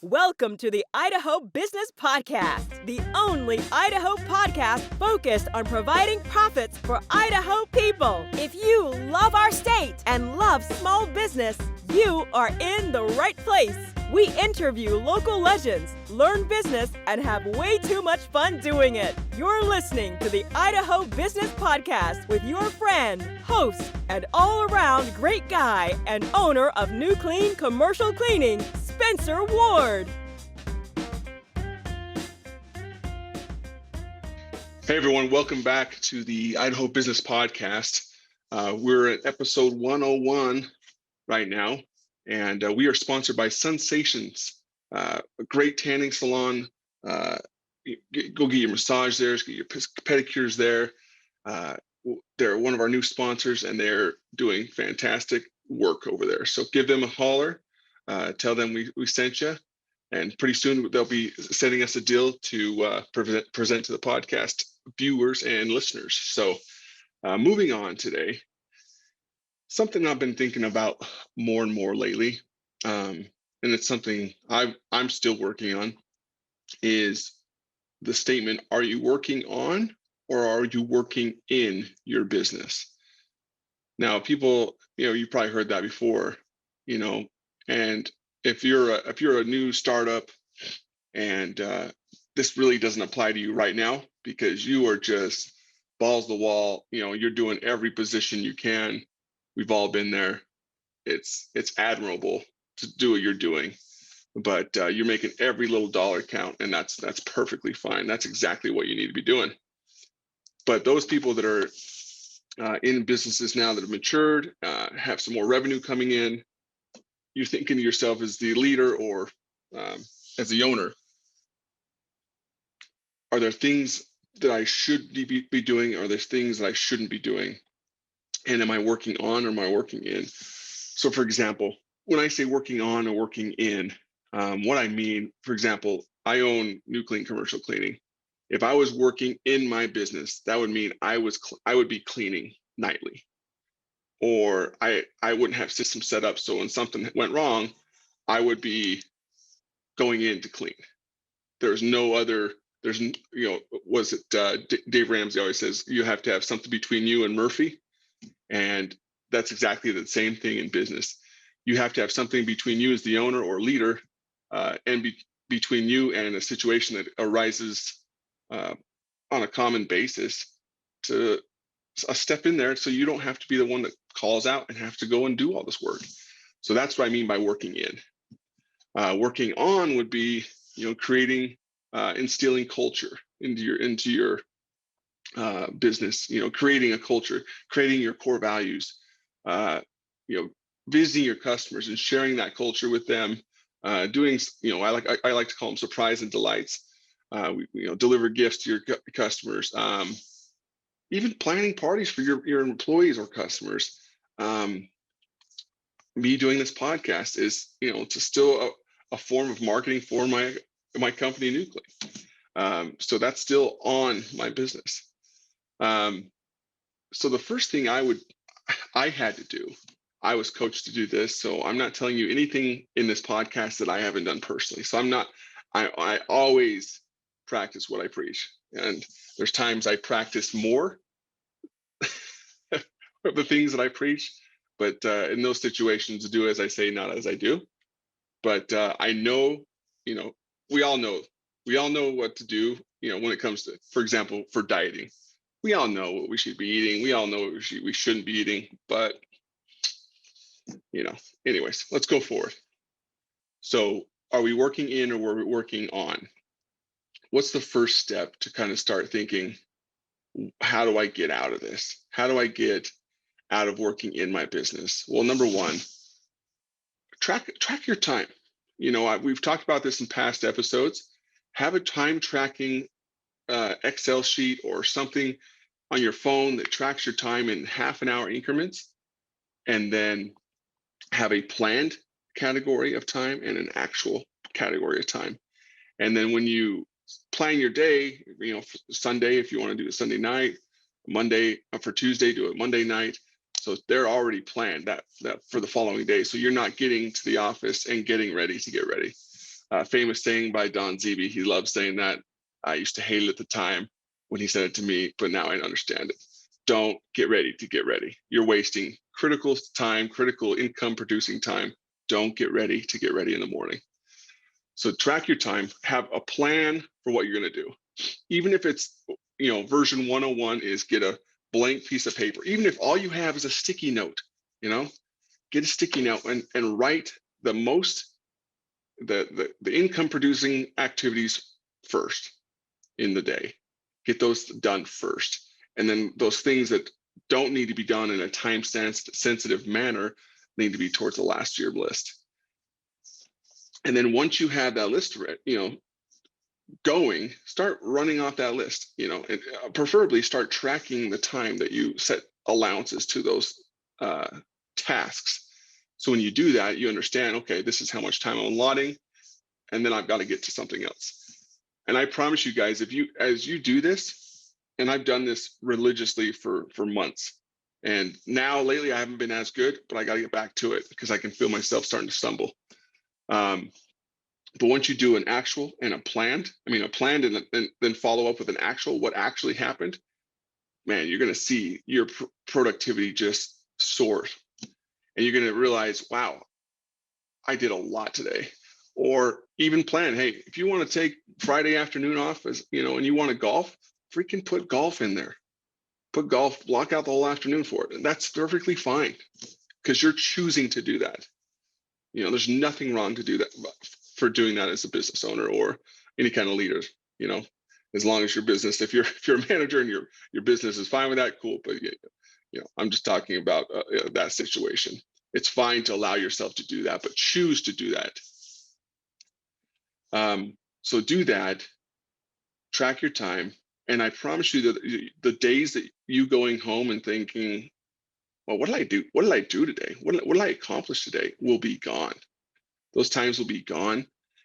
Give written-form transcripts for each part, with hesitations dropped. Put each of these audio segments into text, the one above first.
Welcome to the Idaho Business Podcast, the only Idaho podcast focused on providing profits for Idaho people. If you love our state and love small business, you are in the right place. We interview local legends, learn business, and have way too much fun doing it. You're listening to the Idaho Business Podcast with your friend, host, and all-around great guy and owner of New Clean Commercial Cleaning, Spencer Ward. Hey everyone, welcome back to the Idaho Business Podcast. We're at episode 101 right now, and we are sponsored by Sensations, a great tanning salon. Go get your massage there, get your pedicures there. They're one of our new sponsors, and they're doing fantastic work over there. So give them a holler, tell them we sent you, and pretty soon they'll be sending us a deal to present to the podcast viewers and listeners. So moving on today, something I've been thinking about more and more lately, and it's something I'm still working on, is the statement, are you working on or are you working in your business? Now, people, you've probably heard that before, and if you're a new startup and this really doesn't apply to you right now because you are just balls to the wall, you're doing every position you can. We've all been there. It's admirable to do what you're doing, but you're making every little dollar count, and that's perfectly fine. That's exactly what you need to be doing. But those people that are in businesses now that have matured, have some more revenue coming in, you're thinking to yourself as the leader or as the owner, are there things that I should be doing? Are there things that I shouldn't be doing? And am I working on or am I working in? So for example, when I say working on or working in, what I mean, for example, I own New Clean Commercial Cleaning. If I was working in my business, that would mean I would be cleaning nightly, or I wouldn't have systems set up. So when something went wrong, I would be going in to clean. There's no other. There's, was it Dave Ramsey always says you have to have something between you and Murphy, and that's exactly the same thing in business. You have to have something between you as the owner or leader, and between you and a situation that arises on a common basis to step in there so you don't have to be the one that calls out and have to go and do all this work. So that's what I mean by working in. Working on would be, creating, instilling culture into your business, creating a culture, creating your core values, visiting your customers and sharing that culture with them, doing, I like to call them surprise and delights. Deliver gifts to your customers, even planning parties for your employees or customers. Me doing this podcast is, it's still a form of marketing for my company, New Clean. So that's still on my business. So the first thing I had to do, I was coached to do this. So I'm not telling you anything in this podcast that I haven't done personally. So I always practice what I preach. And there's times I practice more of the things that I preach, but in those situations, do as I say, not as I do. But I know, we all know what to do, when it comes to, for example, for dieting. We all know what we should be eating. We all know what we shouldn't be eating. But, anyways, let's go forward. So are we working in or are we working on? What's the first step to kind of start thinking, how do I get out of this? How do I get out of working in my business? Well, number one, track your time. We've talked about this in past episodes. Have a time tracking Excel sheet or something on your phone that tracks your time in half an hour increments, and then have a planned category of time and an actual category of time. And then when you plan your day, Sunday, if you want to do it Sunday night, Monday for Tuesday, do it Monday night. So they're already planned that for the following day. So you're not getting to the office and getting ready to get ready. famous saying by Don Zeeby. He loves saying that. I used to hate it at the time when he said it to me, but now I understand it. Don't get ready to get ready. You're wasting critical time, critical income producing time. Don't get ready to get ready in the morning. So track your time, have a plan for what you're going to do. Even if it's, version 101 is get a blank piece of paper. Even if all you have is a sticky note, get a sticky note and write the income producing activities first in the day. Get those done first. And then those things that don't need to be done in a time sensitive manner need to be towards the last of your list. And then once you have that list, going, start running off that list, and preferably start tracking the time that you set allowances to those tasks. So when you do that, you understand, okay, this is how much time I'm allotting, and then I've got to get to something else. And I promise you guys, as you do this, and I've done this religiously for months, and now lately I haven't been as good, but I got to get back to it because I can feel myself starting to stumble. But once you do an actual and a planned and then follow up with an actual, what actually happened, man, you're going to see your productivity just soar. And you're going to realize, wow, I did a lot today. Or even plan, hey, if you want to take Friday afternoon off, and you want to golf, freaking put golf in there. Put golf, block out the whole afternoon for it. And that's perfectly fine because you're choosing to do that. There's nothing wrong to do that for doing that as a business owner or any kind of leader, as long as your business, if you're a manager and your business is fine with that, cool. But I'm just talking about that situation. It's fine to allow yourself to do that, but choose to do that. So do that, track your time. And I promise you that the days that you going home and thinking, well, what did I do? What did I do today? What did I accomplish today? Will be gone. Those times will be gone.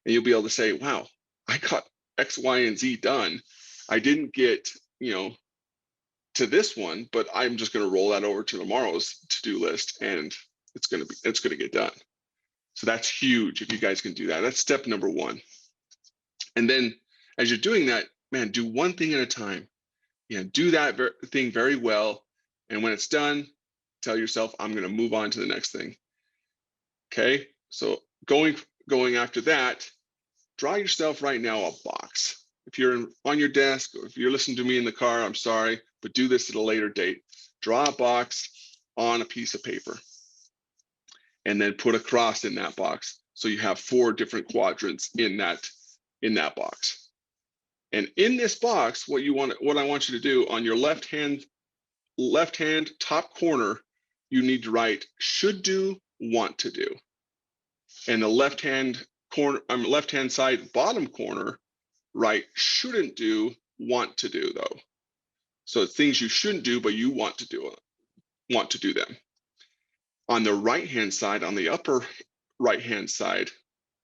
And you'll be able to say, wow, I got X, Y, and Z done. I didn't get, to this one, but I'm just going to roll that over to tomorrow's to-do list and it's going to get done. So that's huge if you guys can do that. That's step number one. And then as you're doing that, man, do one thing at a time. Do that thing very well. And when it's done, tell yourself, I'm going to move on to the next thing. Okay. So going after that, draw yourself right now a box. If you're on your desk or if you're listening to me in the car, I'm sorry, but do this at a later date. Draw a box on a piece of paper and then put a cross in that box. So you have 4 different quadrants in that box. And in this box, what I want you to do on your left hand top corner, you need to write should do, want to do. And the left hand side bottom corner, write shouldn't do, want to do though. So it's things you shouldn't do, but you want to do them. On the right hand side, on the upper right hand side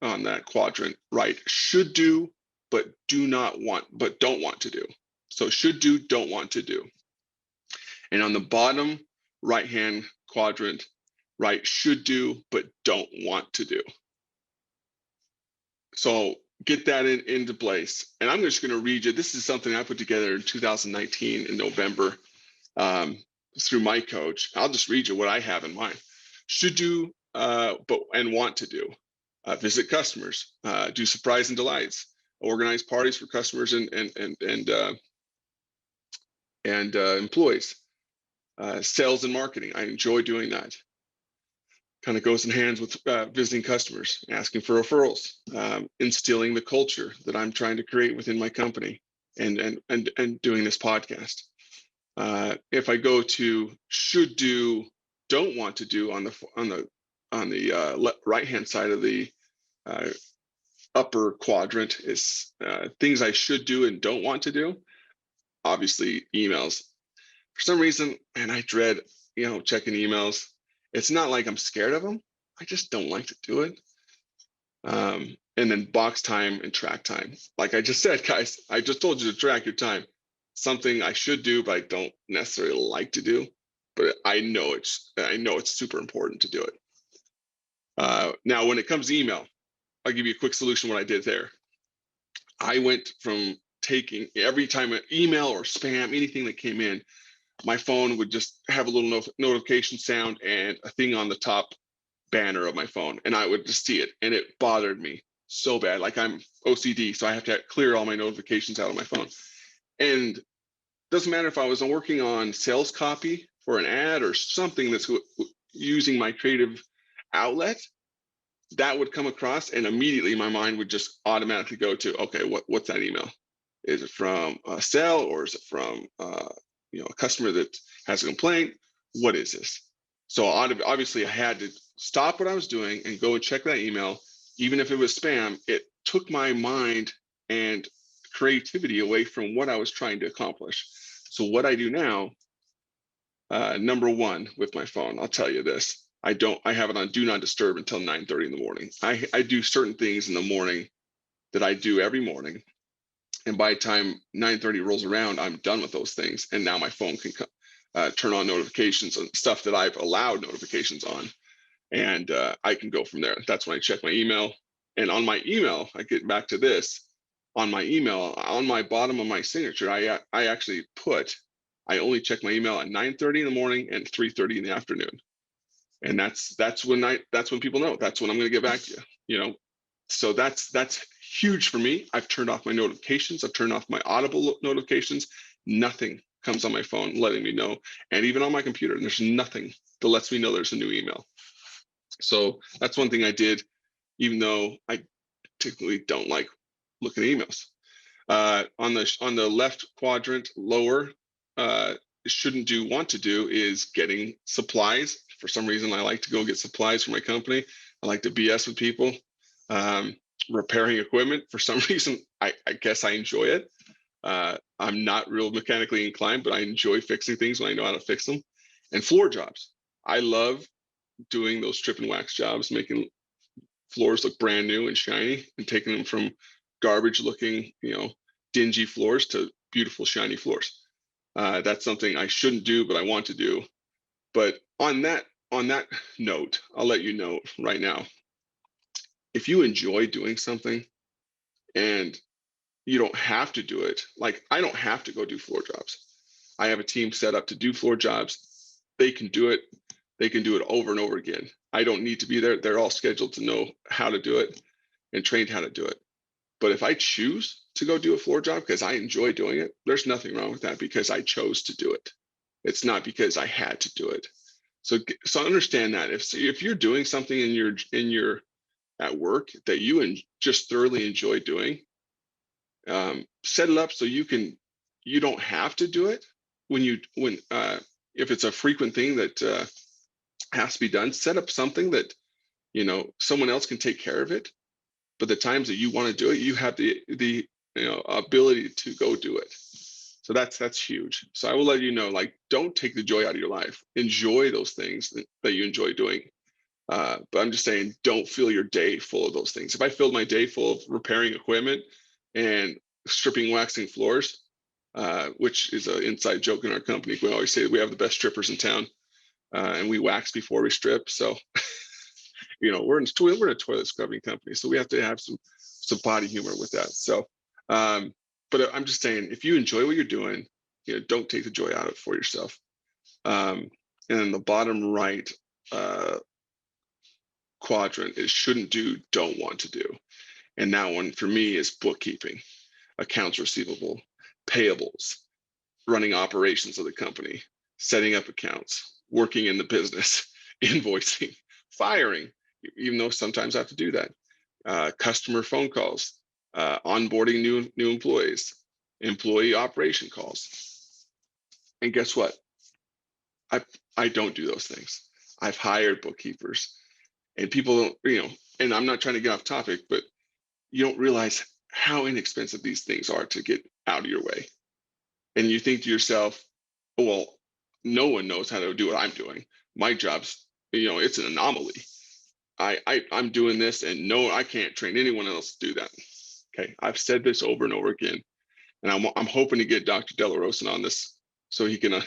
on that quadrant, write should do, but don't want to do. So should do, don't want to do. And on the bottom right hand quadrant, write should do, but don't want to do. So get that into place. And I'm just going to read you. This is something I put together in 2019 in November through my coach. I'll just read you what I have in mind. Should do, and want to do. Visit customers, do surprise and delights, organize parties for customers and employees. Sales and marketing. I enjoy doing that. Kind of goes in hands with visiting customers, asking for referrals, instilling the culture that I'm trying to create within my company, and doing this podcast. If I go to should do, don't want to do on the right hand side of the upper quadrant is things I should do and don't want to do. Obviously, emails. For some reason, and I dread checking emails. It's not like I'm scared of them. I just don't like to do it. And then box time and track time. Like I just said, guys, I just told you to track your time. Something I should do, but I don't necessarily like to do. But I know it's super important to do it. Now, when it comes to email, I'll give you a quick solution what I did there. I went from taking every time an email or spam, anything that came in, my phone would just have a little notification sound and a thing on the top banner of my phone, and I would just see it, and it bothered me so bad. Like, I'm OCD, so I have to clear all my notifications out of my phone. And doesn't matter if I was working on sales copy for an ad or something that's using my creative outlet, that would come across, and immediately my mind would just automatically go to, okay, what's that email? Is it from a sale, or is it from a customer that has a complaint? What is this? So obviously I had to stop what I was doing and go and check that email. Even if it was spam, it took my mind and creativity away from what I was trying to accomplish. So what I do now, number one with my phone, I'll tell you this, I have it on do not disturb until 9:30 in the morning. I do certain things in the morning that I do every morning. And by the time 9:30 rolls around, I'm done with those things. And now my phone can turn on notifications and stuff that I've allowed notifications on. And I can go from there. That's when I check my email. And on my email, I get back to this. On my email, on my bottom of my signature, I actually put, I only check my email at 9:30 in the morning and 3:30 in the afternoon. And that's when people know, that's when I'm going to get back to you, So that's huge for me. I've turned off my notifications. I've turned off my Audible notifications. Nothing comes on my phone letting me know. And even on my computer, there's nothing that lets me know there's a new email. So that's one thing I did, even though I typically don't like looking at emails. On the left quadrant lower, want to do is getting supplies. For some reason, I like to go get supplies for my company. I like to BS with people. Repairing equipment, for some reason, I guess I enjoy it. I'm not real mechanically inclined, but I enjoy fixing things when I know how to fix them. And floor jobs. I love doing those strip and wax jobs, making floors look brand new and shiny, and taking them from garbage looking, dingy floors to beautiful shiny floors. That's something I shouldn't do, but I want to do. But on that note, I'll let you know right now, if you enjoy doing something and you don't have to do it, like I don't have to go do floor jobs. I have a team set up to do floor jobs. They can do it. They can do it over and over again. I don't need to be there. They're all scheduled to know how to do it and trained how to do it. But if I choose to go do a floor job because I enjoy doing it, there's nothing wrong with that, because I chose to do it. It's not because I had to do it. So understand that if you're doing something in your at work that you just thoroughly enjoy doing, set it up so you don't have to do it if it's a frequent thing that has to be done. Set up something that someone else can take care of it, but the times that you want to do it, you have the ability to go do it. So that's huge. So I will let you know, like, don't take the joy out of your life. Enjoy those things that you enjoy doing. But I'm just saying, don't fill your day full of those things. If I filled my day full of repairing equipment and stripping, waxing floors, which is an inside joke in our company, we always say we have the best strippers in town, and we wax before we strip. So, we're in a toilet scrubbing company, so we have to have some body humor with that. So, but I'm just saying, if you enjoy what you're doing, don't take the joy out of it for yourself. And in the bottom right quadrant is shouldn't do, don't want to do. And that one for me is bookkeeping, accounts receivable, payables, running operations of the company, setting up accounts, working in the business, invoicing, firing, even though sometimes I have to do that, customer phone calls, onboarding new employees, employee operation calls. And guess what? I don't do those things. I've hired bookkeepers, and people don't, and I'm not trying to get off topic, but you don't realize how inexpensive these things are to get out of your way. And you think to yourself, well, no one knows how to do what I'm doing. My job's, it's an anomaly. I'm doing this, and no, I can't train anyone else to do that. Okay, I've said this over and over again, and I'm hoping to get Dr. Delarosa on this so he can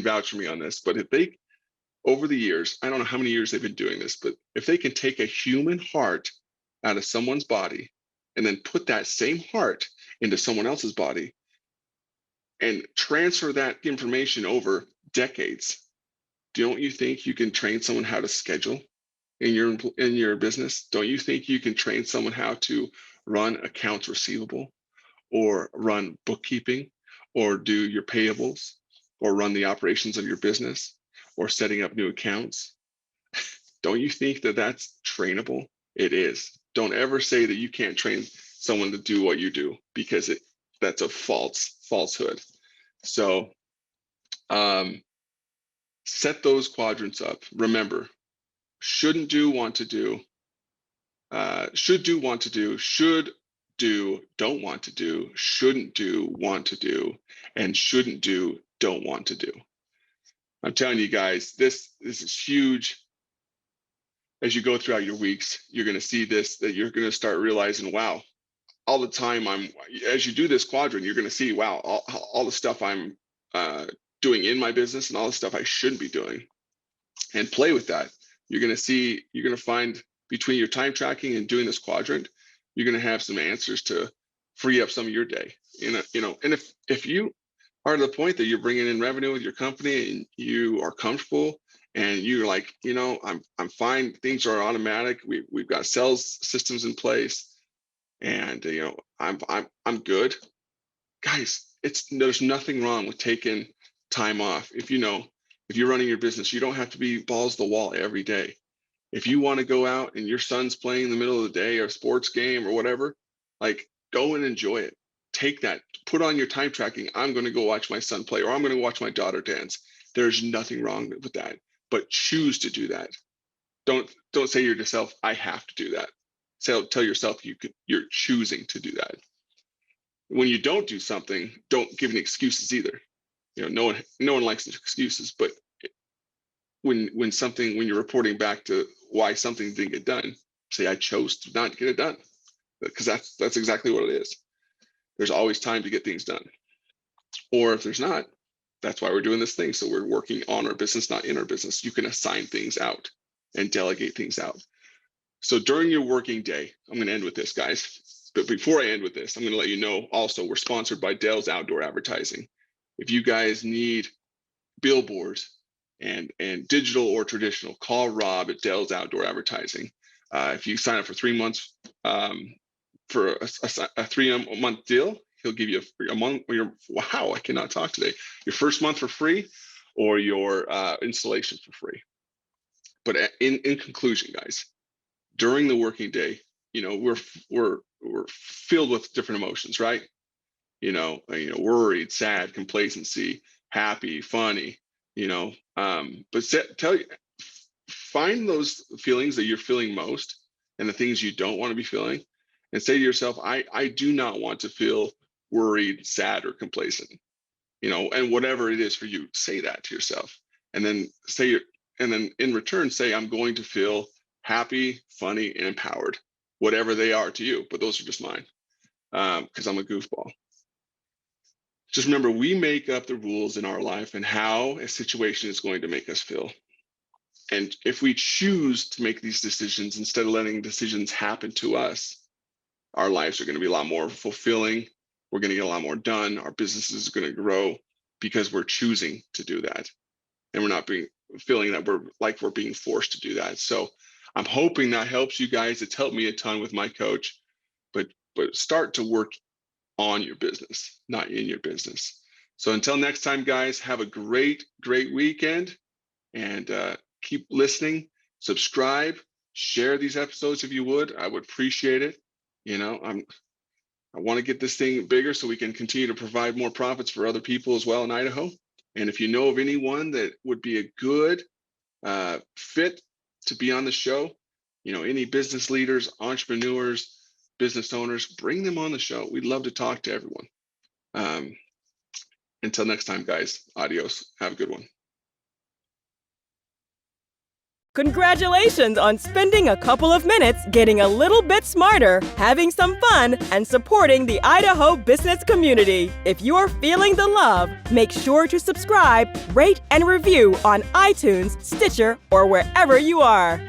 vouch for me on this. But over the years, I don't know how many years they've been doing this, but if they can take a human heart out of someone's body and then put that same heart into someone else's body and transfer that information over decades, don't you think you can train someone how to schedule in your business? Don't you think you can train someone how to run accounts receivable, or run bookkeeping, or do your payables, or run the operations of your business, or setting up new accounts? Don't you think that that's trainable? It is. Don't ever say that you can't train someone to do what you do, because that's a falsehood. So set those quadrants up. Remember, shouldn't do, want to do, should do, want to do, should do, don't want to do, shouldn't do, want to do, and shouldn't do, don't want to do. I'm telling you guys, this is huge. As you go throughout your weeks, you're going to see this, that you're going to start realizing, wow, all the time as you do this quadrant, you're going to see, wow, all the stuff I'm doing in my business and all the stuff I shouldn't be doing, and play with that. You're going to find between your time tracking and doing this quadrant, you're going to have some answers to free up some of your day. And if you are to the point that you're bringing in revenue with your company and you are comfortable and you're like, I'm fine, things are automatic, we've got sales systems in place, and I'm good, guys. There's nothing wrong with taking time off. If you're running your business, you don't have to be balls to the wall every day. If you want to go out and your son's playing in the middle of the day, or a sports game or whatever, like, go and enjoy it. Take that, put on your time tracking. I'm going to go watch my son play, or I'm going to watch my daughter dance. There's nothing wrong with that, but choose to do that. Don't say to yourself, I have to do that. Tell yourself you're choosing to do that. When you don't do something, don't give any excuses either. No one likes excuses, but when you're reporting back to why something didn't get done, say, I chose to not get it done, because that's exactly what it is. There's always time to get things done. Or if there's not, that's why we're doing this thing. So we're working on our business, not in our business. You can assign things out and delegate things out. So during your working day, I'm going to end with this, guys. But before I end with this, I'm going to let you know also, we're sponsored by Dell's Outdoor Advertising. If you guys need billboards and digital or traditional, call Rob at Dell's Outdoor Advertising. If you sign up for 3 months, for a 3-month deal, he'll give you a month. Wow, I cannot talk today. Your first month for free, or your installation for free. But in conclusion, guys, during the working day, we're filled with different emotions, right? Worried, sad, complacency, happy, funny. But find those feelings that you're feeling most, and the things you don't want to be feeling, and say to yourself, I do not want to feel worried, sad, or complacent. And whatever it is for you, say that to yourself, and then in return say, I'm going to feel happy, funny, and empowered, whatever they are to you. But those are just mine, because I'm a goofball. Just remember, we make up the rules in our life and how a situation is going to make us feel. And if we choose to make these decisions instead of letting decisions happen to us, our lives are going to be a lot more fulfilling. We're going to get a lot more done. Our businesses are going to grow because we're choosing to do that. And we're not feeling that we're being forced to do that. So I'm hoping that helps you guys. It's helped me a ton with my coach, but start to work on your business, not in your business. So until next time, guys, have a great weekend, and keep listening, subscribe, share these episodes if you would. I would appreciate it. I want to get this thing bigger so we can continue to provide more profits for other people as well in Idaho. And if you know of anyone that would be a good fit to be on the show, any business leaders, entrepreneurs, business owners, bring them on the show. We'd love to talk to everyone. Until next time, guys, adios. Have a good one. Congratulations on spending a couple of minutes getting a little bit smarter, having some fun, and supporting the Idaho business community. If you're feeling the love, make sure to subscribe, rate, and review on iTunes, Stitcher, or wherever you are.